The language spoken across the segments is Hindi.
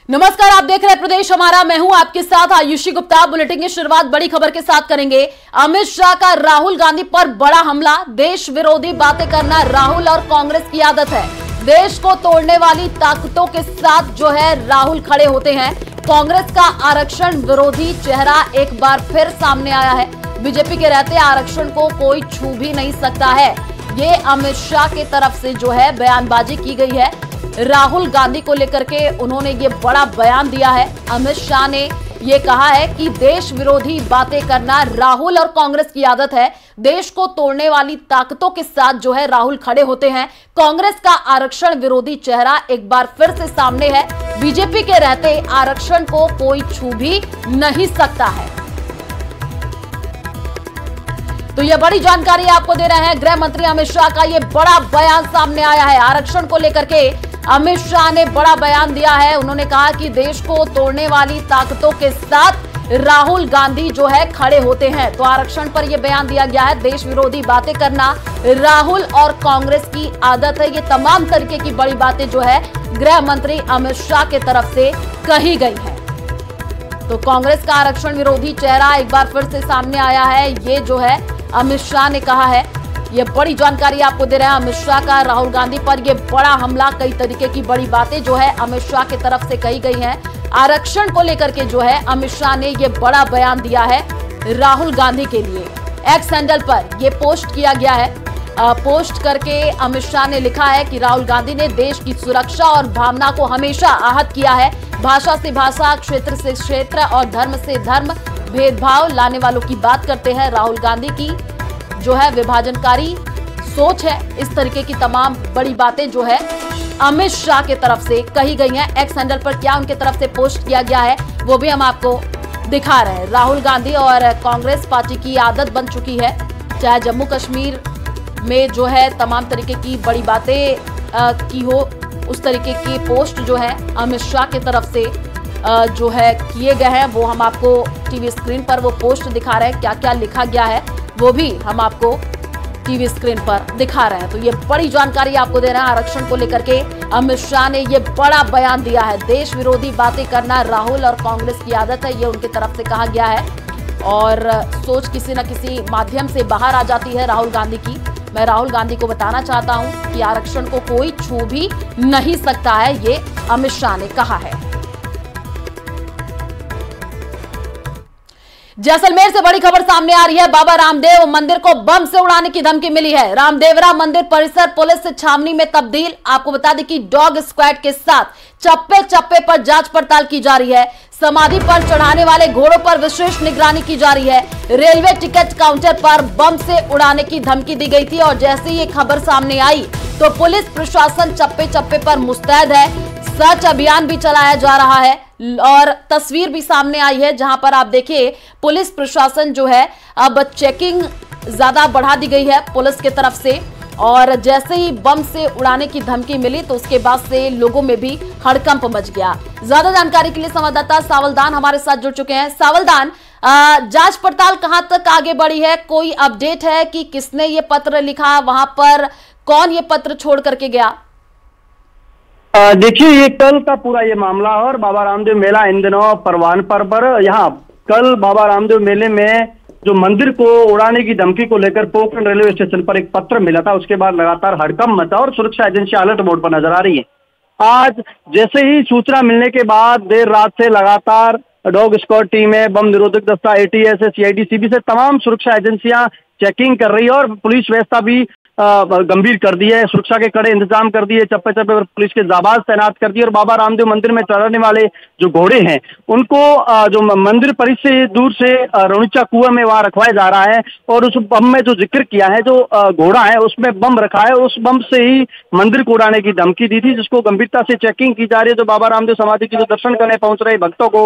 नमस्कार, आप देख रहे हैं प्रदेश हमारा। मैं हूं आपके साथ आयुषी गुप्ता। बुलेटिन की शुरुआत बड़ी खबर के साथ करेंगे। अमित शाह का राहुल गांधी पर बड़ा हमला। देश विरोधी बातें करना राहुल और कांग्रेस की आदत है। देश को तोड़ने वाली ताकतों के साथ जो है राहुल खड़े होते हैं। कांग्रेस का आरक्षण विरोधी चेहरा एक बार फिर सामने आया है। बीजेपी के रहते आरक्षण को कोई छू भी नहीं सकता है। ये अमित शाह की तरफ से जो है बयानबाजी की गई है। राहुल गांधी को लेकर के उन्होंने ये बड़ा बयान दिया है। अमित शाह ने ये कहा है कि देश विरोधी बातें करना राहुल और कांग्रेस की आदत है। देश को तोड़ने वाली ताकतों के साथ जो है राहुल खड़े होते हैं। कांग्रेस का आरक्षण विरोधी चेहरा एक बार फिर से सामने है। बीजेपी के रहते आरक्षण को कोई छू भी नहीं सकता है। तो ये बड़ी जानकारी आपको दे रहे हैं। गृह मंत्री अमित शाह का ये बड़ा बयान सामने आया है। आरक्षण को लेकर के अमित शाह ने बड़ा बयान दिया है। उन्होंने कहा कि देश को तोड़ने वाली ताकतों के साथ राहुल गांधी जो है खड़े होते हैं। तो आरक्षण पर यह बयान दिया गया है। देश विरोधी बातें करना राहुल और कांग्रेस की आदत है। ये तमाम तरीके की बड़ी बातें जो है गृह मंत्री अमित शाह की तरफ से कही गई है। तो कांग्रेस का आरक्षण विरोधी चेहरा एक बार फिर से सामने आया है। ये जो है अमित शाह ने कहा है। ये बड़ी जानकारी आपको दे रहे हैं अमित शाह का राहुल गांधी पर ये बड़ा हमला। कई तरीके की बड़ी बातें जो है अमित शाह की तरफ से कही गई हैं। आरक्षण को लेकर के जो है अमित शाह ने ये बड़ा बयान दिया है राहुल गांधी के लिए। एक्स हैंडल पर ये पोस्ट किया गया है। पोस्ट करके अमित शाह ने लिखा है कि राहुल गांधी ने देश की सुरक्षा और भावना को हमेशा आहत किया है। भाषा से भाषा, क्षेत्र से क्षेत्र और धर्म से धर्म भेदभाव लाने वालों की बात करते हैं। राहुल गांधी की जो है विभाजनकारी सोच है। इस तरीके की तमाम बड़ी बातें जो है अमित शाह के तरफ से कही गई हैं। एक्स हैंडल पर क्या उनके तरफ से पोस्ट किया गया है वो भी हम आपको दिखा रहे हैं। राहुल गांधी और कांग्रेस पार्टी की आदत बन चुकी है। चाहे जम्मू कश्मीर में जो है तमाम तरीके की बड़ी बातें की हो, उस तरीके की पोस्ट जो है अमित शाह की तरफ से जो है किए गए हैं वो हम आपको टीवी स्क्रीन पर वो पोस्ट दिखा रहे हैं। क्या क्या लिखा गया है वो भी हम आपको टीवी स्क्रीन पर दिखा रहे हैं। तो ये बड़ी जानकारी आपको दे रहे हैं। आरक्षण को लेकर के अमित शाह ने ये बड़ा बयान दिया है। देश विरोधी बातें करना राहुल और कांग्रेस की आदत है, ये उनकी तरफ से कहा गया है। और सोच किसी न किसी माध्यम से बाहर आ जाती है राहुल गांधी की। मैं राहुल गांधी को बताना चाहता हूं कि आरक्षण को कोई छू भी नहीं सकता है, ये अमित शाह ने कहा है। जैसलमेर से बड़ी खबर सामने आ रही है। बाबा रामदेव मंदिर को बम से उड़ाने की धमकी मिली है। रामदेवरा मंदिर परिसर पुलिस छावनी में तब्दील। आपको बता दें कि डॉग स्क्वाड के साथ चप्पे चप्पे पर जांच पड़ताल की जा रही है। समाधि पर चढ़ाने वाले घोड़ों पर विशेष निगरानी की जा रही है। रेलवे टिकट काउंटर पर बम से उड़ाने की धमकी दी गई थी और जैसे ही ये खबर सामने आई तो पुलिस प्रशासन चप्पे चप्पे पर मुस्तैद है। सर्च अभियान भी चलाया जा रहा है और तस्वीर भी सामने आई है जहां पर आप देखिए पुलिस प्रशासन जो है अब चेकिंग ज्यादा बढ़ा दी गई है पुलिस की तरफ से। और जैसे ही बम से उड़ाने की धमकी मिली तो उसके बाद से लोगों में भी हड़कंप मच गया। ज्यादा जानकारी के लिए संवाददाता सावलदान हमारे साथ जुड़ चुके हैं। सावलदान, जांच पड़ताल कहां तक आगे बढ़ी है? कोई अपडेट है कि किसने ये पत्र लिखा, वहां पर कौन ये पत्र छोड़ करके गया? देखिए, ये कल का पूरा ये मामला और बाबा रामदेव मेला इन दिनों परवान पर यहाँ कल बाबा रामदेव मेले में जो मंदिर को उड़ाने की धमकी को लेकर पोखरण रेलवे स्टेशन पर एक पत्र मिला था। उसके बाद लगातार हड़कंप मचा और सुरक्षा एजेंसी अलर्ट मोड पर नजर आ रही है। आज जैसे ही सूचना मिलने के बाद देर रात से लगातार डॉग स्क्वाड टीमें, बम निरोधक दस्ता, ATS, CID, CB से तमाम सुरक्षा एजेंसियां चेकिंग कर रही है और पुलिस व्यवस्था भी गंभीर कर दी है। सुरक्षा के कड़े इंतजाम कर दिए, चप्पे चप्पे पर पुलिस के जाबाज तैनात कर दिए और बाबा रामदेव मंदिर में चढ़ने वाले जो घोड़े हैं उनको जो मंदिर परिसर से दूर से रोनिचा कुआं में वहां रखवाया जा रहा है। और उस बम में जो जिक्र किया है, जो घोड़ा है उसमें बम रखा है, उस बम से ही मंदिर को उड़ाने की धमकी दी थी, जिसको गंभीरता से चेकिंग की जा रही है। जो बाबा रामदेव समाधि की जो दर्शन करने पहुंच रहे भक्तों को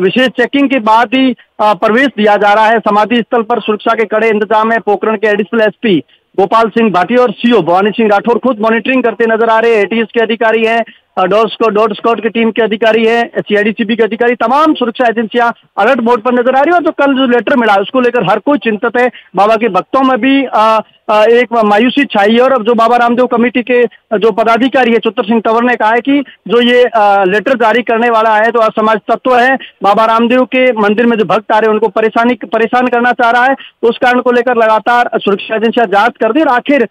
विशेष चेकिंग के बाद ही प्रवेश दिया जा रहा है। समाधि स्थल पर सुरक्षा के कड़े इंतजाम है। पोखरण के एडिशनल SP गोपाल सिंह भाटी और CO भवानी सिंह राठौर खुद मॉनिटरिंग करते नजर आ रहे हैं। ATS के अधिकारी हैं, डॉट स्कॉट की टीम के अधिकारी है, CIDCB के अधिकारी, तमाम सुरक्षा एजेंसियां अलर्ट मोड पर नजर आ रही है। और जो कल जो लेटर मिला उसको लेकर हर कोई चिंतित है। बाबा के भक्तों में भी एक मायूसी छाई है। और अब जो बाबा रामदेव कमेटी के जो पदाधिकारी है चुतर सिंह तंवर ने कहा है कि जो ये लेटर जारी करने वाला है तो असमाज तत्व है, बाबा रामदेव के मंदिर में जो भक्त आ रहे हैं उनको परेशान करना चाह रहा है। तो उस कारण को लेकर लगातार सुरक्षा एजेंसियां जांच कर दी और आखिर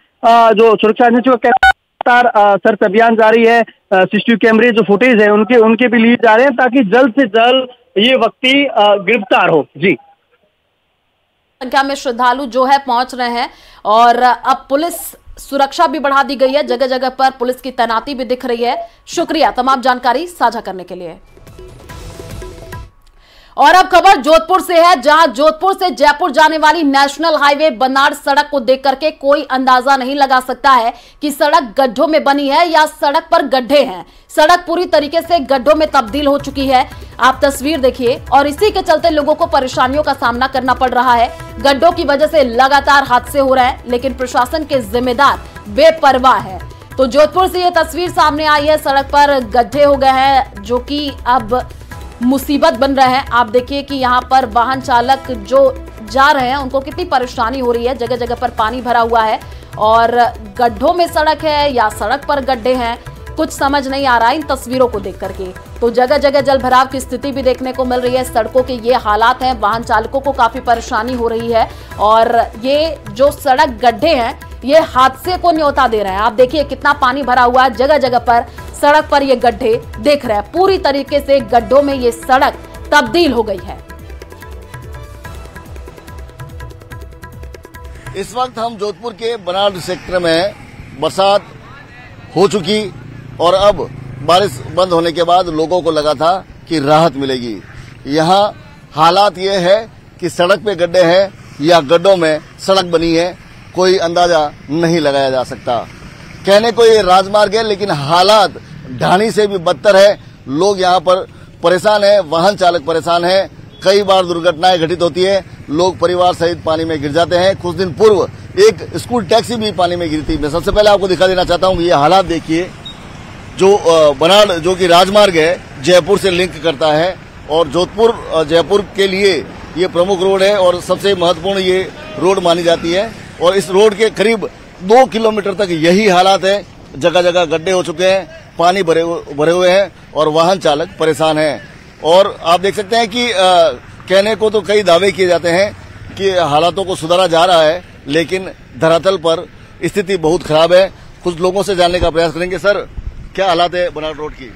जो सुरक्षा एजेंसियों का सर्च अभियान जारी है। CCTV कैमरे जो फुटेज है उनके भी लिए जा रहे हैं ताकि जल्द से जल्द ये व्यक्ति गिरफ्तार हो। जी, संख्या में श्रद्धालु जो है पहुंच रहे हैं और अब पुलिस सुरक्षा भी बढ़ा दी गई है, जगह जगह पर पुलिस की तैनाती भी दिख रही है। शुक्रिया तमाम जानकारी साझा करने के लिए। और अब खबर जोधपुर से है, जहां जोधपुर से जयपुर जाने वाली नेशनल हाईवे बनाड़ सड़क को देख करके कोई अंदाजा नहीं लगा सकता है कि सड़क गड्ढों में बनी है या सड़क पर गड्ढे हैं। सड़क पूरी तरीके से गड्ढों में तब्दील हो चुकी है। आप तस्वीर देखिए और इसी के चलते लोगों को परेशानियों का सामना करना पड़ रहा है। गड्ढों की वजह से लगातार हादसे हो रहे हैं, लेकिन प्रशासन के जिम्मेदार बेपरवाह है। तो जोधपुर से ये तस्वीर सामने आई है, सड़क पर गड्ढे हो गए हैं जो कि अब मुसीबत बन रहे हैं। आप देखिए कि यहाँ पर वाहन चालक जो जा रहे हैं उनको कितनी परेशानी हो रही है। जगह जगह पर पानी भरा हुआ है और गड्ढों में सड़क है या सड़क पर गड्ढे हैं, कुछ समझ नहीं आ रहा इन तस्वीरों को देख करके। तो जगह जगह जल भराव की स्थिति भी देखने को मिल रही है। सड़कों के ये हालात हैं, वाहन चालकों को काफी परेशानी हो रही है और ये जो सड़क गड्ढे हैं ये हादसे को न्योता दे रहे हैं। आप देखिए कितना पानी भरा हुआ है, जगह जगह पर सड़क पर ये गड्ढे देख रहे हैं। पूरी तरीके से गड्ढों में ये सड़क तब्दील हो गई है। इस वक्त हम जोधपुर के बनाड़ सेक्टर में बरसात हो चुकी और अब बारिश बंद होने के बाद लोगों को लगा था कि राहत मिलेगी। यहाँ हालात ये है कि सड़क पे गड्ढे हैं या गड्ढों में सड़क बनी है, कोई अंदाजा नहीं लगाया जा सकता। कहने को ये राजमार्ग है लेकिन हालात ढाणी से भी बदतर है। लोग यहाँ पर परेशान है, वाहन चालक परेशान है। कई बार दुर्घटनाएं घटित होती है, लोग परिवार सहित पानी में गिर जाते हैं। कुछ दिन पूर्व एक स्कूल टैक्सी भी पानी में गिरी थी। मैं सबसे पहले आपको दिखा देना चाहता हूँ, ये हालात देखिए। जो बनाड़ जो कि राजमार्ग है, जयपुर से लिंक करता है और जोधपुर जयपुर के लिए ये प्रमुख रोड है और सबसे महत्वपूर्ण ये रोड मानी जाती है। और इस रोड के करीब 2 किलोमीटर तक यही हालात है। जगह जगह गड्ढे हो चुके हैं, पानी भरे हुए हैं और वाहन चालक परेशान हैं। और आप देख सकते हैं कि कहने को तो कई दावे किए जाते हैं कि हालातों को सुधारा जा रहा है, लेकिन धरातल पर स्थिति बहुत खराब है। कुछ लोगों से जानने का प्रयास करेंगे। सर, क्या हालात है बनाड़ रोड की?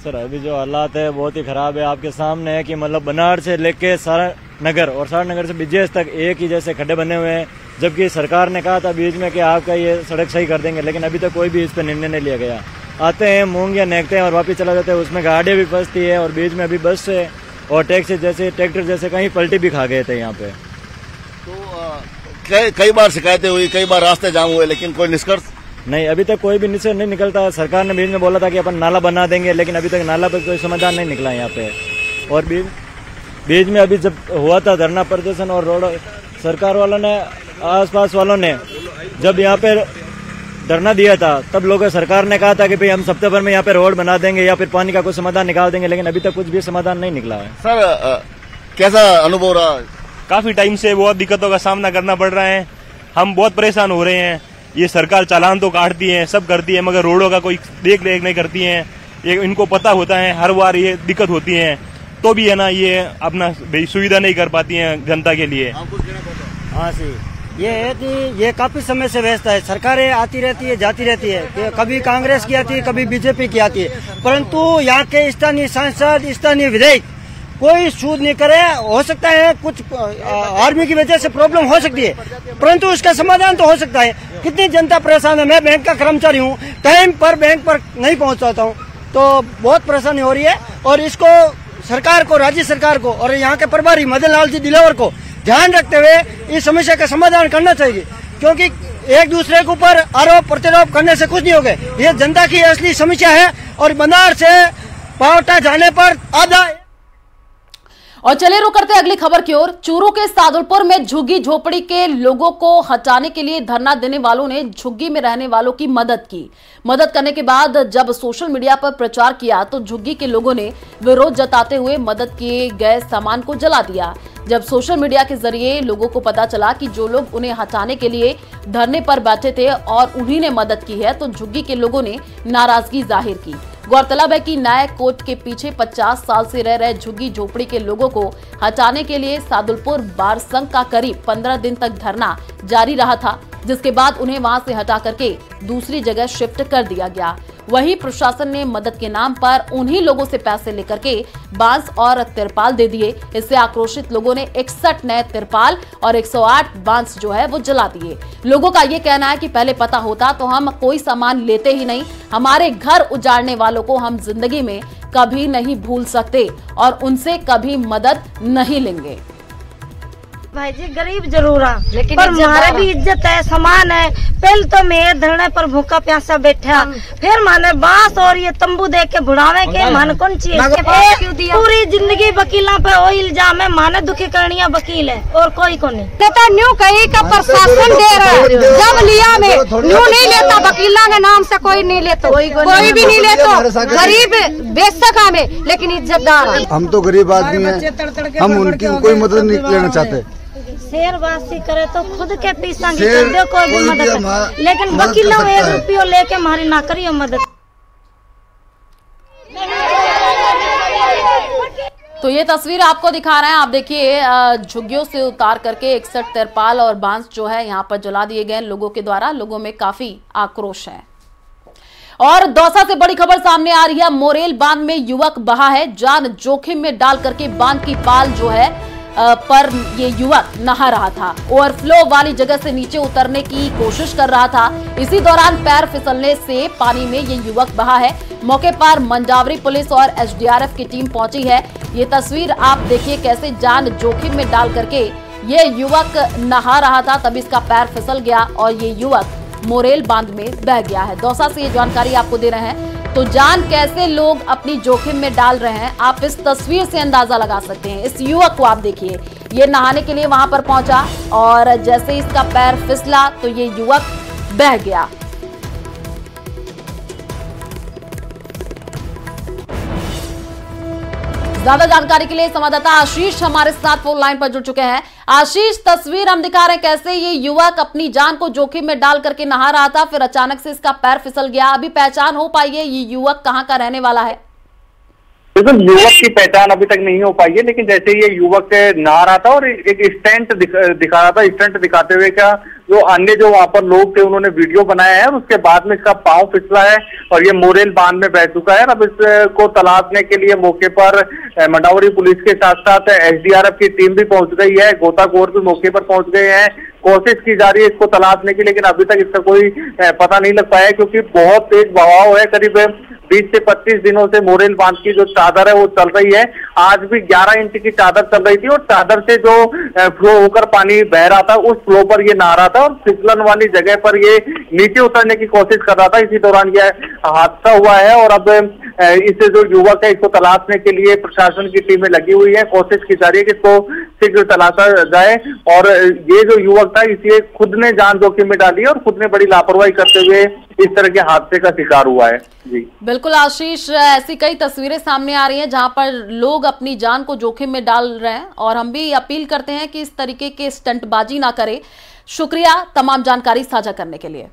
सर, अभी जो हालात है बहुत ही खराब है। आपके सामने है कि मतलब बनाड़ से लेके सारा नगर और सारा नगर से बिजेस तक एक ही जैसे खड्डे बने हुए हैं, जबकि सरकार ने कहा था बीच में कि आपका ये सड़क सही कर देंगे, लेकिन अभी तक कोई भी इस पर निर्णय नहीं लिया गया। आते हैं, मूंग या नेकते हैं और वापस चला जाते हैं। उसमें गाड़ियाँ भी फंसती है और बीच में अभी बस से और टैक्सी जैसे ट्रैक्टर जैसे कहीं पलटी भी खा गए थे यहाँ पे। तो कई बार शिकायतें हुई, कई बार रास्ते जाम हुए, लेकिन कोई निष्कर्ष नहीं, अभी तक कोई भी निष्कर्ष नहीं निकलता। सरकार ने बीच में बोला था कि अपन नाला बना देंगे, लेकिन अभी तक नाला पर कोई समाधान नहीं निकला यहाँ पे। और बीच में अभी जब हुआ था धरना प्रदर्शन और रोड, सरकार वालों ने, आसपास वालों ने जब यहाँ पे धरना दिया था तब लोगों सरकार ने कहा था कि भाई हम हफ्ते भर में यहाँ पे रोड बना देंगे या फिर पानी का कोई समाधान निकाल देंगे, लेकिन अभी तक कुछ भी समाधान नहीं निकला है। सर, कैसा अनुभव रहा? काफी टाइम से बहुत दिक्कतों का सामना करना पड़ रहा है, हम बहुत परेशान हो रहे हैं। ये सरकार चालान तो काटती है, सब करती है, मगर रोडों का कोई देख रेख नहीं करती है। ये इनको पता होता है हर बार ये दिक्कत होती है, तो भी है ना ये अपना सुविधा नहीं कर पाती है जनता के लिए। हाँ जी, ये है कि ये काफी समय से व्यस्त है। सरकारें आती रहती है, जाती रहती है, कभी कांग्रेस की आती है, कभी बीजेपी की आती है, परंतु यहाँ के स्थानीय सांसद, स्थानीय विधायक कोई सूद नहीं करे। हो सकता है कुछ आर्मी की वजह से प्रॉब्लम हो सकती है, परंतु उसका समाधान तो हो सकता है। कितनी जनता परेशान है। मैं बैंक का कर्मचारी हूँ, टाइम पर बैंक पर नहीं पहुँच पाता हूँ, तो बहुत परेशानी हो रही है। और इसको सरकार को, राज्य सरकार को और यहाँ के प्रभारी मदन लाल जी दिलावर को ध्यान रखते हुए इस समस्या का समाधान करना चाहिए, क्योंकि एक दूसरे के ऊपर आरोप प्रत्यारोप करने से कुछ नहीं होगा। ये जनता की असली समस्या है और बनाड़ से पावटा जाने पर आधा। और चले रुक करते अगली खबर की ओर। चूरू के सादुलपुर में झुग्गी झोपड़ी के लोगों को हटाने के लिए धरना देने वालों ने झुग्गी में रहने वालों की मदद की। मदद करने के बाद जब सोशल मीडिया पर प्रचार किया तो झुग्गी के लोगों ने विरोध जताते हुए मदद किए गए सामान को जला दिया। जब सोशल मीडिया के जरिए लोगों को पता चला कि जो लोग उन्हें हटाने के लिए धरने पर बैठे थे और उन्हीं ने मदद की है, तो झुग्गी के लोगों ने नाराजगी जाहिर की। गौरतलब है कि न्याय कोर्ट के पीछे 50 साल से रह रहे झुग्गी झोपड़ी के लोगों को हटाने के लिए सादुलपुर बार संघ का करीब 15 दिन तक धरना जारी रहा था, जिसके बाद उन्हें वहां से हटा करके दूसरी जगह शिफ्ट कर दिया गया। वहीं प्रशासन ने मदद के नाम पर उन्हीं लोगों से पैसे लेकर के बांस और तिरपाल दे दिए। इससे आक्रोशित लोगों ने 61 नए तिरपाल और 108 बांस जो है वो जला दिए। लोगों का ये कहना है कि पहले पता होता तो हम कोई सामान लेते ही नहीं। हमारे घर उजाड़ने वालों को हम जिंदगी में कभी नहीं भूल सकते और उनसे कभी मदद नहीं लेंगे। भाई जी गरीब जरूर है, लेकिन पर हमारे भी इज्जत है, समान है। पहले तो मैं धरने पर भूखा प्यासा बैठा, फिर माने बांस और ये तंबू दे के बुढ़ावे के मन कौन चाहिए। पूरी जिंदगी वकीलों पे वो इल्जाम है, माने दुखी करनिया वकील है और कोई को नहीं। तो न्यू कही का प्रशासन दे रहा है, जब लिया में न्यू नहीं लेता, वकीला के नाम से कोई नहीं लेता, कोई भी नहीं लेता। गरीब बेशक हमें, लेकिन इज्जतदार है। हम तो गरीब आदमी हैं, हम उनकी कोई मदद नहीं लेना चाहते। शेरवासी करे तो खुद के पीसा कोई भी मदद, लेकिन वकीलों 1 रुपया लेके हमारी ना करियो मदद। तो ये तस्वीर आपको दिखा रहे हैं, आप देखिए झुग्गियों से उतार करके 61 तिरपाल और बांस जो है यहाँ पर जला दिए गए लोगों के द्वारा। लोगों में काफी आक्रोश है। और दौसा से बड़ी खबर सामने आ रही है। मोरेल बांध में युवक बहा है, जान जोखिम में डाल करके बांध की पाल जो है पर ये युवक नहा रहा था। ओवरफ्लो वाली जगह से नीचे उतरने की कोशिश कर रहा था। इसी दौरान पैर फिसलने से पानी में ये युवक बहा है। मौके पर मंडावरी पुलिस और एसडीआरएफ की टीम पहुंची है। ये तस्वीर आप देखिए कैसे जान जोखिम में डाल करके ये युवक नहा रहा था, तभी इसका पैर फिसल गया और ये युवक मोरेल बांध में बह गया है। दौसा से ये जानकारी आपको दे रहे हैं। तो जान कैसे लोग अपनी जोखिम में डाल रहे हैं, आप इस तस्वीर से अंदाजा लगा सकते हैं। इस युवक को आप देखिए, ये नहाने के लिए वहां पर पहुंचा और जैसे इसका पैर फिसला तो ये युवक बह गया। ज्यादा जानकारी के लिए संवाददाता आशीष हमारे साथ फोन लाइन पर जुड़ चुके हैं। आशीष, तस्वीर हम दिखा रहे हैं कैसे ये युवक अपनी जान को जोखिम में डाल करके नहा रहा था, फिर अचानक से इसका पैर फिसल गया। अभी पहचान हो पाई है ये युवक कहाँ का रहने वाला है? बिल्कुल, युवक की पहचान अभी तक नहीं हो पाई है, लेकिन जैसे ये युवक नहा रहा था और एक स्टंट दिखा रहा था, स्टंट दिखाते हुए क्या जो अन्य जो वहां पर लोग थे उन्होंने वीडियो बनाया है और उसके बाद में इसका पांव फिसला है और ये मोरेल बांध में बह चुका है। अब इसको तलाशने के लिए मौके पर मंडावरी पुलिस के साथ साथ एसडीआरएफ की टीम भी पहुंच गई है, गोताखोर भी मौके पर पहुंच गए हैं। कोशिश की जा रही है इसको तलाशने की, लेकिन अभी तक इसका कोई पता नहीं लग पाया क्योंकि बहुत तेज बहाव है। करीब 20 से 25 दिनों से मोरेल बांध की जो चादर है वो चल रही है। आज भी 11 इंच की चादर चल रही थी और चादर से जो फ्लो होकर पानी बह रहा था उस फ्लो पर ये नहा रहा था और फिसलन वाली जगह पर ये नीचे उतरने की कोशिश कर रहा था। इसी दौरान यह हादसा हुआ है और अब इससे जो युवक है इसको तलाशने के लिए प्रशासन की टीमें लगी हुई है। कोशिश की जा रही है कि इसको शीघ्र तलाशा जाए और ये जो युवक था इसे खुद ने जान जोखिम में डाली और खुद ने बड़ी लापरवाही करते हुए इस तरह के हादसे का शिकार हुआ है। जी बिल्कुल आशीष, ऐसी कई तस्वीरें सामने आ रही हैं जहां पर लोग अपनी जान को जोखिम में डाल रहे हैं और हम भी अपील करते हैं कि इस तरीके के स्टंटबाजी ना करें। शुक्रिया तमाम जानकारी साझा करने के लिए।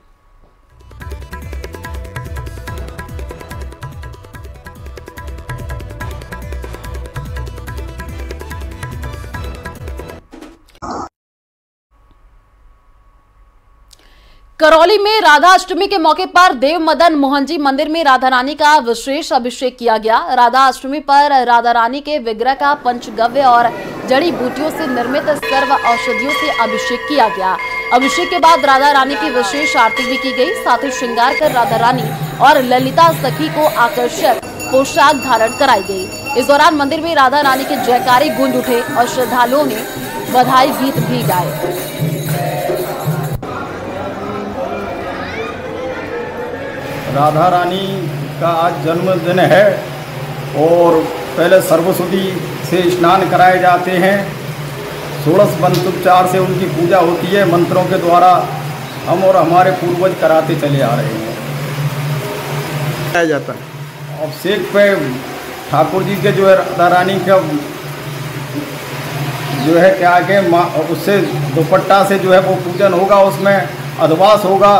करौली में राधा अष्टमी के मौके पर देव मदन मोहन जी मंदिर में राधा रानी का विशेष अभिषेक किया गया। राधा अष्टमी पर राधा रानी के विग्रह का पंचगव्य और जड़ी बूटियों से निर्मित सर्व औषधियों से अभिषेक किया गया। अभिषेक के बाद राधा रानी की विशेष आरती भी की गई। साथ ही श्रृंगार कर राधा रानी और ललिता सखी को आकर्षक पोशाक धारण कराई गई। इस दौरान मंदिर में राधा रानी के जयकारी गूंज उठे और श्रद्धालुओं ने बधाई गीत भी गाए। राधा रानी का आज जन्मदिन है और पहले सर्वशुद्धि से स्नान कराए जाते हैं। 16 मंत्रोच्चार से उनकी पूजा होती है। मंत्रों के द्वारा हम और हमारे पूर्वज कराते चले आ रहे हैं। जाता है अब शेख पे ठाकुर जी के जो है राधा रानी का जो है क्या के उससे दुपट्टा से जो है वो पूजन होगा, उसमें अधवास होगा,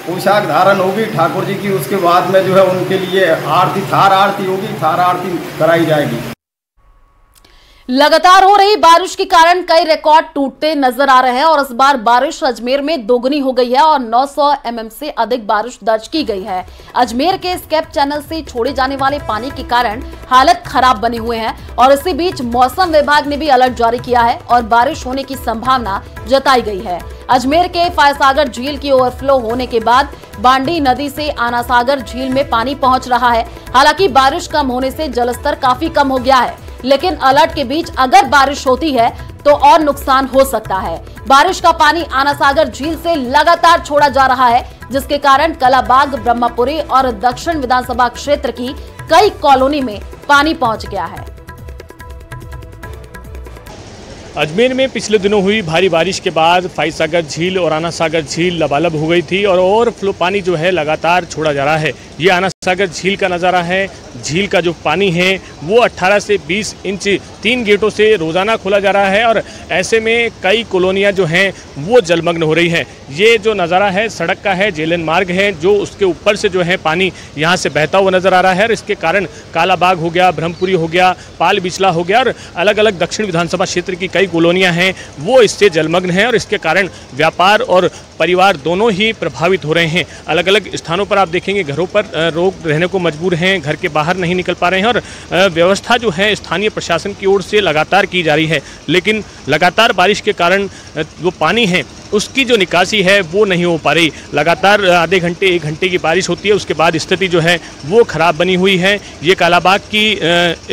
पोशाक धारण होगी ठाकुर जी की। उसके बाद में जो है उनके लिए आरती, थार आरती होगी, थार आरती कराई जाएगी। लगातार हो रही बारिश के कारण कई रिकॉर्ड टूटते नजर आ रहे हैं और इस बार बारिश अजमेर में दोगुनी हो गई है और 900 mm से अधिक बारिश दर्ज की गई है। अजमेर के स्केप चैनल से छोड़े जाने वाले पानी के कारण हालत खराब बने हुए हैं और इसी बीच मौसम विभाग ने भी अलर्ट जारी किया है और बारिश होने की संभावना जताई गई है। अजमेर के फायसागर झील की ओवरफ्लो होने के बाद बांडी नदी से आनासागर झील में पानी पहुंच रहा है। हालांकि बारिश कम होने से जलस्तर काफी कम हो गया है, लेकिन अलर्ट के बीच अगर बारिश होती है तो और नुकसान हो सकता है। बारिश का पानी आनासागर झील से लगातार छोड़ा जा रहा है, जिसके कारण कलाबाग, ब्रह्मपुरी और दक्षिण विधानसभा क्षेत्र की कई कॉलोनी में पानी पहुंच गया है। अजमेर में पिछले दिनों हुई भारी बारिश के बाद फायसागर झील और आनासागर झील लबालब हो गई थी और ओवरफ्लो पानी जो है लगातार छोड़ा जा रहा है। ये आनासागर झील का नज़ारा है। झील का जो पानी है वो 18 से 20 इंच 3 गेटों से रोज़ाना खोला जा रहा है और ऐसे में कई कॉलोनियाँ जो हैं वो जलमग्न हो रही हैं। ये जो नज़ारा है सड़क का है, जेलन मार्ग है, जो उसके ऊपर से जो है पानी यहाँ से बहता हुआ नज़र आ रहा है और इसके कारण कालाबाग हो गया, ब्रह्मपुरी हो गया, पाल बिचला हो गया और अलग अलग दक्षिण विधानसभा क्षेत्र की कई कॉलोनियाँ हैं वो इससे जलमग्न हैं और इसके कारण व्यापार और परिवार दोनों ही प्रभावित हो रहे हैं। अलग अलग स्थानों पर आप देखेंगे घरों पर लोग रहने को मजबूर हैं, घर के बाहर नहीं निकल पा रहे हैं और व्यवस्था जो है स्थानीय प्रशासन की ओर से लगातार की जा रही है, लेकिन लगातार बारिश के कारण वो पानी है उसकी जो निकासी है वो नहीं हो पा रही। लगातार आधे घंटे 1 घंटे की बारिश होती है, उसके बाद स्थिति जो है वो ख़राब बनी हुई है। ये कालाबाग की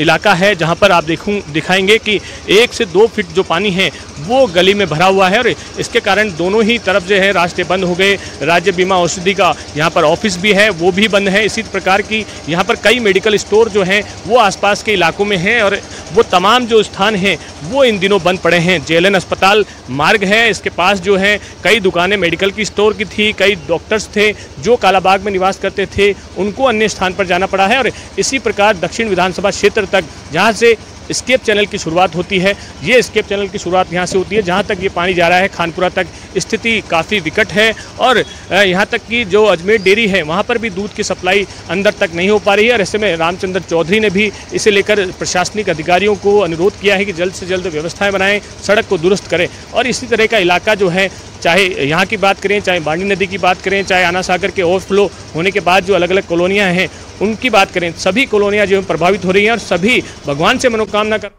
इलाका है जहां पर आप दिखाएंगे कि 1 से 2 फीट जो पानी है वो गली में भरा हुआ है और इसके कारण दोनों ही तरफ जो है रास्ते बंद हो गए। राज्य बीमा औषधि का यहाँ पर ऑफिस भी है वो भी बंद है। इसी प्रकार की यहाँ पर कई मेडिकल स्टोर जो हैं वो आसपास के इलाकों में हैं और वो तमाम जो स्थान हैं वो इन दिनों बंद पड़े हैं। जेएलएन अस्पताल मार्ग है, इसके पास जो है कई दुकानें मेडिकल की स्टोर की थी, कई डॉक्टर्स थे जो कालाबाग में निवास करते थे, उनको अन्य स्थान पर जाना पड़ा है और इसी प्रकार दक्षिण विधानसभा क्षेत्र तक जहां से स्केप चैनल की शुरुआत होती है, ये स्केप चैनल की शुरुआत यहाँ से होती है, जहाँ तक ये पानी जा रहा है खानपुरा तक स्थिति काफ़ी विकट है और यहाँ तक कि जो अजमेर डेयरी है वहाँ पर भी दूध की सप्लाई अंदर तक नहीं हो पा रही है और ऐसे में रामचंद्र चौधरी ने भी इसे लेकर प्रशासनिक अधिकारियों को अनुरोध किया है कि जल्द से जल्द व्यवस्थाएं बनाएं, सड़क को दुरुस्त करें और इसी तरह का इलाका जो है, चाहे यहाँ की बात करें, चाहे बांडी नदी की बात करें, चाहे आनासागर के ओवरफ्लो होने के बाद जो अलग अलग कॉलोनियाँ हैं उनकी बात करें, सभी कॉलोनियाँ जो प्रभावित हो रही हैं और सभी भगवान से मनोकामना कर